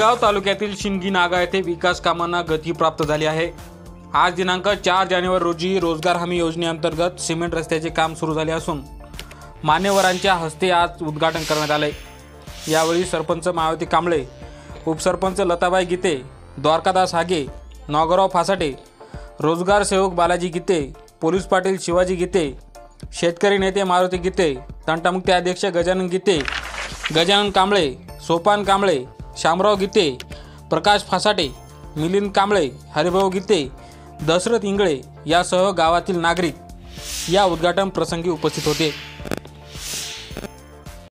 माणगाव तालुक्यातील शिंदगी नागा येथे विकास कामांना गती प्राप्त झाली आहे। आज दिनांक 4 जानेवारी रोजी रोजगार हमी योजनेअंतर्गत सिमेंट रस्त्याचे काम सुरू झाले असून मान्यवरांच्या हस्ते आज उद्घाटन करण्यात आले। यावेळी सरपंच मायावती कांबळे, उपसरपंच लताबाई गीते, द्वारकादास हागे, नागोराव फासाटे, रोजगार सेवक बालाजी गीते, पोलीस पाटील शिवाजी गीते, शेतकरी नेते मारुती गीते, तंटामुक्ती अध्यक्ष गजानन गीते, गजानन कांबळे, सोपान कांबळे, शामराव गीते, प्रकाश फासाटे, मिलिंद कांबळे, हरिभाऊ गीते, दशरथ इंगळे यासह गावातील नागरिक या उद्घाटन प्रसंगी उपस्थित होते।